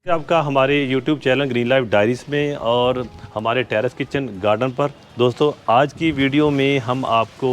आपका हमारे YouTube channel green life diaries में और हमारे टेरेस किचन गार्डन पर। दोस्तों आज की वीडियो में हम आपको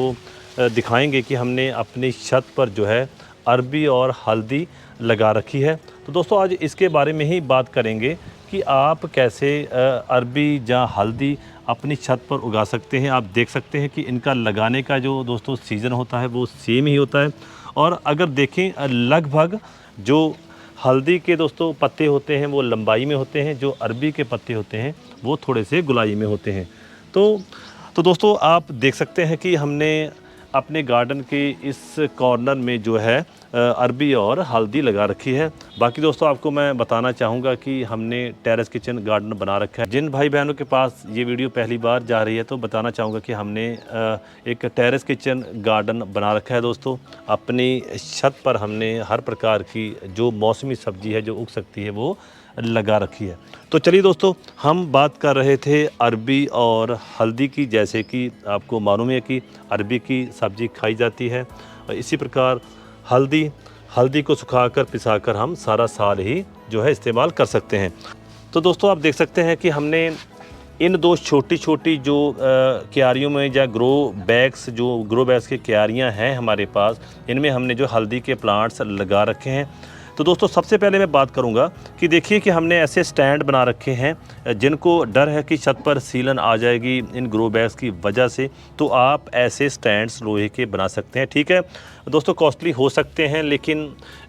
दिखाएंगे कि हमने अपनी छत पर जो है अरबी और हल्दी लगा रखी है। तो दोस्तों आज इसके बारे में ही बात करेंगे कि आप कैसे अरबी या हल्दी अपनी छत पर उगा सकते हैं। आप देख सकते हैं कि इनका लगाने का जो दोस्तों सीज़न होता है वो सेम ही होता है। और अगर देखें लगभग जो हल्दी के दोस्तों पत्ते होते हैं वो लंबाई में होते हैं, जो अरबी के पत्ते होते हैं वो थोड़े से गुलाई में होते हैं। तो दोस्तों आप देख सकते हैं कि हमने अपने गार्डन के इस कॉर्नर में जो है अरबी और हल्दी लगा रखी है। बाकी दोस्तों आपको मैं बताना चाहूँगा कि हमने टेरेस किचन गार्डन बना रखा है। जिन भाई बहनों के पास ये वीडियो पहली बार जा रही है तो बताना चाहूँगा कि हमने एक टेरेस किचन गार्डन बना रखा है। दोस्तों अपनी छत पर हमने हर प्रकार की जो मौसमी सब्जी है जो उग सकती है वो लगा रखी है। तो चलिए दोस्तों हम बात कर रहे थे अरबी और हल्दी की। जैसे कि आपको मालूम है कि अरबी की सब्ज़ी खाई जाती है, इसी प्रकार हल्दी को सुखाकर पिसाकर हम सारा साल ही जो है इस्तेमाल कर सकते हैं। तो दोस्तों आप देख सकते हैं कि हमने इन दो छोटी छोटी जो क्यारियों में या ग्रो बैग्स की क्यारियां हैं हमारे पास, इनमें हमने जो हल्दी के प्लांट्स लगा रखे हैं। तो दोस्तों सबसे पहले मैं बात करूंगा कि देखिए कि हमने ऐसे स्टैंड बना रखे हैं जिनको डर है कि छत पर सीलन आ जाएगी इन ग्रो बैग्स की वजह से। तो आप ऐसे स्टैंड्स लोहे के बना सकते हैं। ठीक है दोस्तों, कॉस्टली हो सकते हैं, लेकिन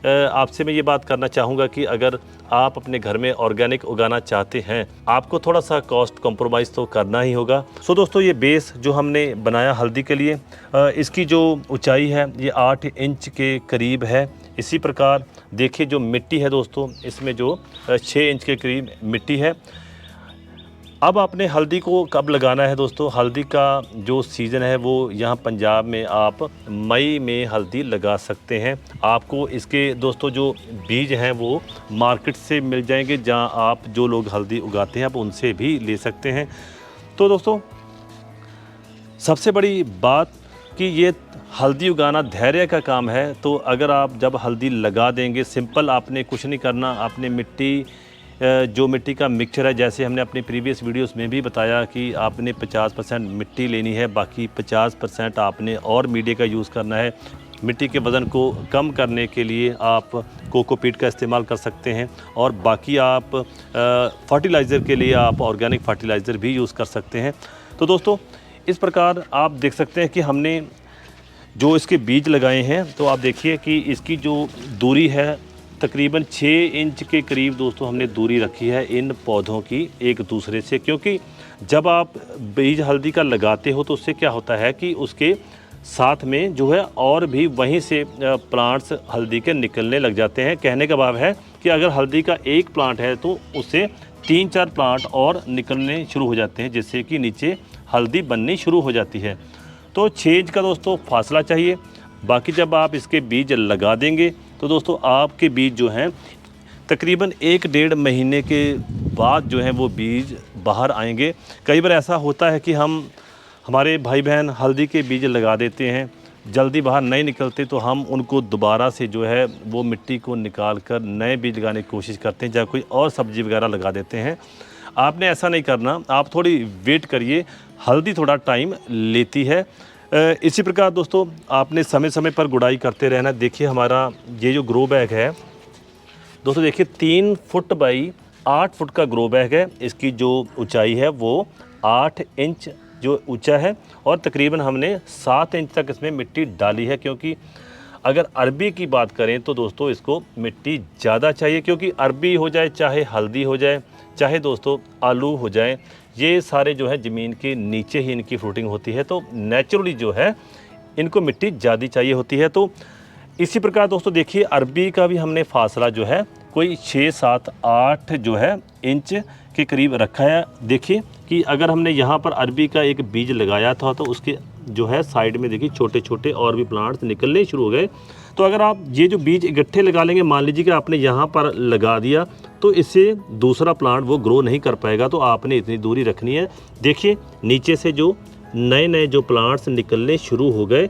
आपसे मैं ये बात करना चाहूँगा कि अगर आप अपने घर में ऑर्गेनिक उगाना चाहते हैं आपको थोड़ा सा कॉस्ट कॉम्प्रोमाइज़ तो करना ही होगा। सो दोस्तों ये बेस जो हमने बनाया हल्दी के लिए, इसकी जो ऊंचाई है ये 8 इंच के करीब है। इसी प्रकार देखिए जो मिट्टी है दोस्तों, इसमें जो 6 इंच के करीब मिट्टी है। अब आपने हल्दी को कब लगाना है दोस्तों? हल्दी का जो सीज़न है वो यहाँ पंजाब में आप मई में हल्दी लगा सकते हैं। आपको इसके दोस्तों जो बीज हैं वो मार्केट से मिल जाएंगे, जहाँ आप जो लोग हल्दी उगाते हैं आप उनसे भी ले सकते हैं। तो दोस्तों सबसे बड़ी बात कि ये हल्दी उगाना धैर्य का काम है। तो अगर आप जब हल्दी लगा देंगे, सिंपल आपने कुछ नहीं करना, आपने मिट्टी का मिक्सचर है, जैसे हमने अपनी प्रीवियस वीडियोस में भी बताया कि आपने 50% मिट्टी लेनी है, बाकी 50% आपने और मीडिया का यूज़ करना है। मिट्टी के वज़न को कम करने के लिए आप कोकोपीट का इस्तेमाल कर सकते हैं, और बाकी आप फर्टिलाइज़र के लिए आप ऑर्गेनिक फर्टिलाइज़र भी यूज़ कर सकते हैं। तो दोस्तों इस प्रकार आप देख सकते हैं कि हमने जो इसके बीज लगाए हैं, तो आप देखिए कि इसकी जो दूरी है तकरीबन 6 इंच के करीब दोस्तों हमने दूरी रखी है इन पौधों की एक दूसरे से। क्योंकि जब आप बीज हल्दी का लगाते हो तो उससे क्या होता है कि उसके साथ में जो है और भी वहीं से प्लांट्स हल्दी के निकलने लग जाते हैं। कहने का भाव है कि अगर हल्दी का एक प्लांट है तो उससे 3-4 प्लांट और निकलने शुरू हो जाते हैं, जिससे कि नीचे हल्दी बननी शुरू हो जाती है। तो 6 इंच का दोस्तों फासला चाहिए। बाकी जब आप इसके बीज लगा देंगे तो दोस्तों आपके बीज जो हैं तकरीबन 1-1.5 महीने के बाद जो हैं वो बीज बाहर आएंगे। कई बार ऐसा होता है कि हमारे भाई बहन हल्दी के बीज लगा देते हैं, जल्दी बाहर नहीं निकलते, तो हम उनको दोबारा से जो है वो मिट्टी को निकाल कर नए बीज लगाने की कोशिश करते हैं, या कोई और सब्ज़ी वगैरह लगा देते हैं। आपने ऐसा नहीं करना, आप थोड़ी वेट करिए, हल्दी थोड़ा टाइम लेती है। इसी प्रकार दोस्तों आपने समय समय पर गुड़ाई करते रहना। देखिए हमारा ये जो ग्रो बैग है दोस्तों, देखिए 3 फुट बाई 8 फुट का ग्रो बैग है। इसकी जो ऊंचाई है वो 8 इंच जो ऊंचा है, और तकरीबन हमने 7 इंच तक इसमें मिट्टी डाली है। क्योंकि अगर अरबी की बात करें तो दोस्तों इसको मिट्टी ज़्यादा चाहिए, क्योंकि अरबी हो जाए चाहे हल्दी हो जाए चाहे दोस्तों आलू हो जाए, ये सारे जो है ज़मीन के नीचे ही इनकी फ्रूटिंग होती है, तो नेचुरली जो है इनको मिट्टी ज़्यादा चाहिए होती है। तो इसी प्रकार दोस्तों देखिए अरबी का भी हमने फासला जो है कोई 6-7-8 जो है इंच के करीब रखा है। देखिए कि अगर हमने यहाँ पर अरबी का एक बीज लगाया था तो उसके जो है साइड में देखिए छोटे छोटे और भी प्लांट्स निकलने शुरू हो गए। तो अगर आप ये जो बीज इकट्ठे लगा लेंगे, मान लीजिए कि आपने यहाँ पर लगा दिया, तो इससे दूसरा प्लांट वो ग्रो नहीं कर पाएगा। तो आपने इतनी दूरी रखनी है। देखिए नीचे से जो नए जो प्लांट्स निकलने शुरू हो गए,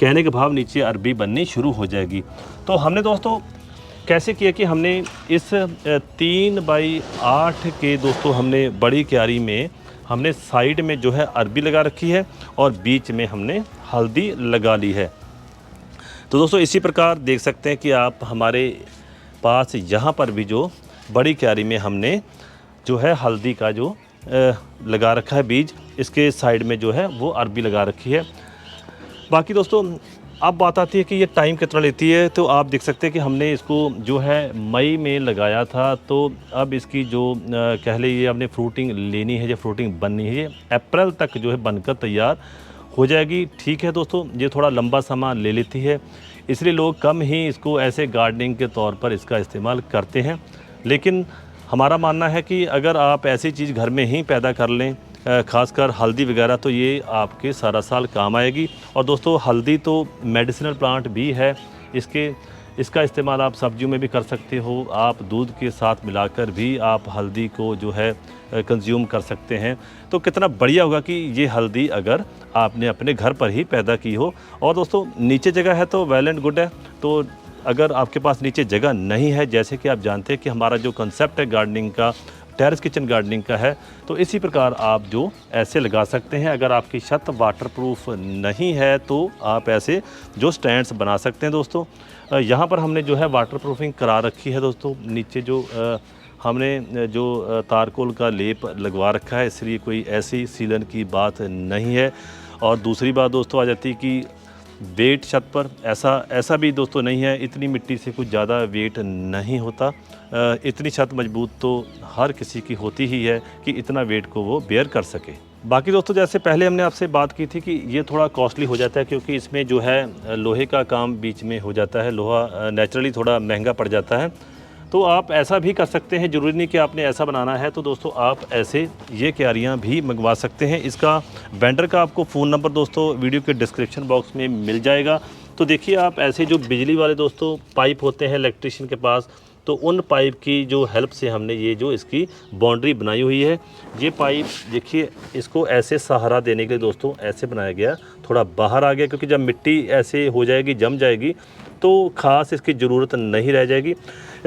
कहने के भाव नीचे अरबी बननी शुरू हो जाएगी। तो हमने दोस्तों कैसे किया कि हमने इस 3x8 के दोस्तों हमने बड़ी क्यारी में हमने साइड में जो है अरबी लगा रखी है और बीच में हमने हल्दी लगा ली है। तो दोस्तों इसी प्रकार देख सकते हैं कि आप हमारे पास यहाँ पर भी जो बड़ी क्यारी में हमने जो है हल्दी का जो लगा रखा है बीज, इसके साइड में जो है वो अरबी लगा रखी है। बाकी दोस्तों अब बात आती है कि ये टाइम कितना लेती है। तो आप देख सकते हैं कि हमने इसको जो है मई में लगाया था, तो अब इसकी जो कह ले ये हमने फ्रूटिंग लेनी है, ये फ्रूटिंग बननी है, ये अप्रैल तक जो है बनकर तैयार हो जाएगी। ठीक है दोस्तों, ये थोड़ा लंबा समय ले लेती है, इसलिए लोग कम ही इसको ऐसे गार्डनिंग के तौर पर इसका इस्तेमाल करते हैं। लेकिन हमारा मानना है कि अगर आप ऐसी चीज़ घर में ही पैदा कर लें, ख़ासकर हल्दी वगैरह, तो ये आपके सारा साल काम आएगी। और दोस्तों हल्दी तो मेडिसिनल प्लांट भी है, इसका इस्तेमाल आप सब्जियों में भी कर सकते हो, आप दूध के साथ मिलाकर भी आप हल्दी को जो है कंज्यूम कर सकते हैं। तो कितना बढ़िया होगा कि ये हल्दी अगर आपने अपने घर पर ही पैदा की हो। और दोस्तों नीचे जगह है तो वेल एंड गुड है। तो अगर आपके पास नीचे जगह नहीं है, जैसे कि आप जानते हैं कि हमारा जो कंसेप्ट है गार्डनिंग का, टेरेस किचन गार्डनिंग का है, तो इसी प्रकार आप जो ऐसे लगा सकते हैं। अगर आपकी छत वाटरप्रूफ नहीं है तो आप ऐसे जो स्टैंड्स बना सकते हैं। दोस्तों यहाँ पर हमने जो है वाटरप्रूफिंग करा रखी है। दोस्तों नीचे जो हमने जो तारकोल का लेप लगवा रखा है, इसलिए कोई ऐसी सीलन की बात नहीं है। और दूसरी बात दोस्तों आ जाती है कि वेट छत पर ऐसा भी दोस्तों नहीं है, इतनी मिट्टी से कुछ ज़्यादा वेट नहीं होता। इतनी छत मजबूत तो हर किसी की होती ही है कि इतना वेट को वो बेयर कर सके। बाकी दोस्तों जैसे पहले हमने आपसे बात की थी कि ये थोड़ा कॉस्टली हो जाता है, क्योंकि इसमें जो है लोहे का काम बीच में हो जाता है, लोहा नेचुरली थोड़ा महंगा पड़ जाता है। तो आप ऐसा भी कर सकते हैं, ज़रूरी नहीं कि आपने ऐसा बनाना है। तो दोस्तों आप ऐसे ये क्यारियाँ भी मंगवा सकते हैं। इसका वेंडर का आपको फ़ोन नंबर दोस्तों वीडियो के डिस्क्रिप्शन बॉक्स में मिल जाएगा। तो देखिए आप ऐसे जो बिजली वाले दोस्तों पाइप होते हैं इलेक्ट्रिशियन के पास, तो उन पाइप की जो हेल्प से हमने ये जो इसकी बाउंड्री बनाई हुई है। ये पाइप देखिए, इसको ऐसे सहारा देने के लिए दोस्तों ऐसे बनाया गया, थोड़ा बाहर आ गया, क्योंकि जब मिट्टी ऐसे हो जाएगी, जम जाएगी, तो ख़ास इसकी ज़रूरत नहीं रह जाएगी।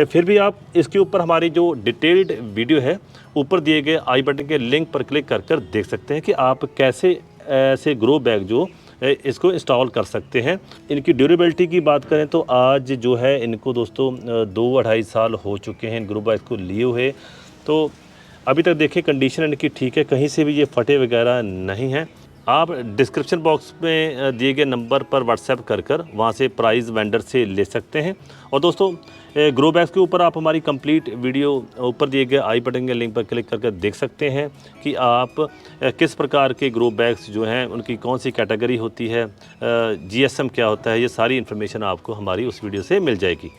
फिर भी आप इसके ऊपर हमारी जो डिटेल्ड वीडियो है, ऊपर दिए गए आई बटन के लिंक पर क्लिक कर देख सकते हैं कि आप कैसे ऐसे ग्रो बैग जो इसको इंस्टॉल कर सकते हैं। इनकी ड्यूरेबिलिटी की बात करें तो आज जो है इनको दोस्तों 2-2.5 साल हो चुके हैं ग्रो बैग को लिए हुए। तो अभी तक देखिए कंडीशन इनकी ठीक है, कहीं से भी ये फटे वगैरह नहीं हैं। आप डिस्क्रिप्शन बॉक्स में दिए गए नंबर पर व्हाट्सएप कर वहाँ से प्राइस वेंडर से ले सकते हैं। और दोस्तों ग्रो बैग्स के ऊपर आप हमारी कंप्लीट वीडियो ऊपर दिए गए आई बटन के लिंक पर क्लिक करके देख सकते हैं कि आप किस प्रकार के ग्रो बैग्स जो हैं उनकी कौन सी कैटेगरी होती है, जीएसएम क्या होता है, ये सारी इन्फॉर्मेशन आपको हमारी उस वीडियो से मिल जाएगी।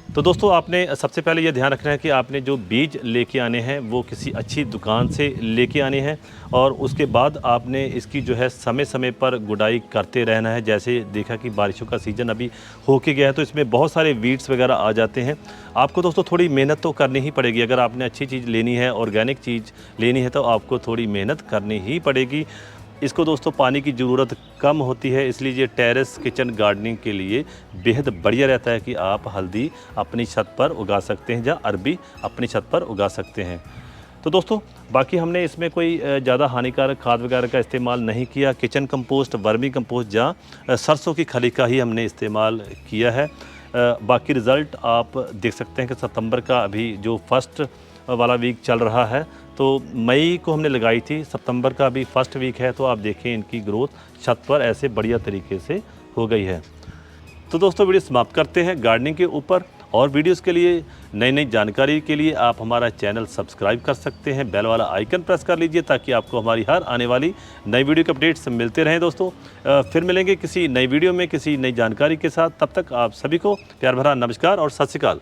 तो दोस्तों आपने सबसे पहले ये ध्यान रखना है कि आपने जो बीज लेके आने हैं वो किसी अच्छी दुकान से लेके आने हैं, और उसके बाद आपने इसकी जो है समय समय पर गुडाई करते रहना है। जैसे देखा कि बारिशों का सीज़न अभी होके गया है, तो इसमें बहुत सारे वीड्स वगैरह आ जाते हैं। आपको दोस्तों थोड़ी मेहनत तो करनी ही पड़ेगी। अगर आपने अच्छी चीज़ लेनी है, ऑर्गेनिक चीज़ लेनी है, तो आपको थोड़ी मेहनत करनी ही पड़ेगी। इसको दोस्तों पानी की ज़रूरत कम होती है, इसलिए ये टेरेस किचन गार्डनिंग के लिए बेहद बढ़िया रहता है कि आप हल्दी अपनी छत पर उगा सकते हैं या अरबी अपनी छत पर उगा सकते हैं। तो दोस्तों बाकी हमने इसमें कोई ज़्यादा हानिकारक खाद वगैरह का इस्तेमाल नहीं किया। किचन कंपोस्ट, वर्मी कंपोस्ट या सरसों की खली का ही हमने इस्तेमाल किया है। बाकी रिज़ल्ट आप देख सकते हैं कि सितंबर का अभी जो फर्स्ट वाला वीक चल रहा है, तो मई को हमने लगाई थी, सितंबर का अभी फर्स्ट वीक है, तो आप देखें इनकी ग्रोथ छत पर ऐसे बढ़िया तरीके से हो गई है। तो दोस्तों वीडियो समाप्त करते हैं गार्डनिंग के ऊपर। और वीडियोस के लिए, नई नई जानकारी के लिए आप हमारा चैनल सब्सक्राइब कर सकते हैं, बेल वाला आइकन प्रेस कर लीजिए ताकि आपको हमारी हर आने वाली नई वीडियो के अपडेट्स मिलते रहें। दोस्तों फिर मिलेंगे किसी नई वीडियो में किसी नई जानकारी के साथ। तब तक आप सभी को प्यार भरा नमस्कार और सत श्री अकाल।